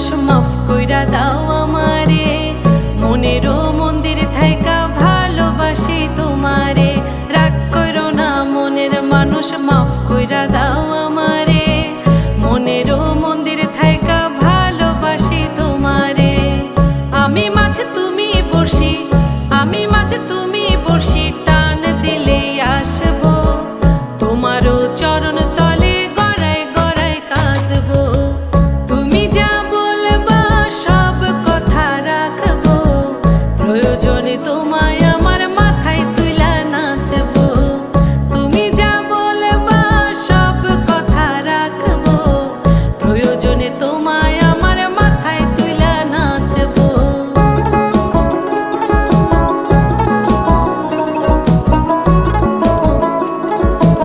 মানুষ মাফ কইরা দাও আমারে, মনেরও মন্দির থাইকা ভালোবাসি তোমারে। রাগ কইরো না মনের মানুষ, মাফ কইরা দাও আমারে।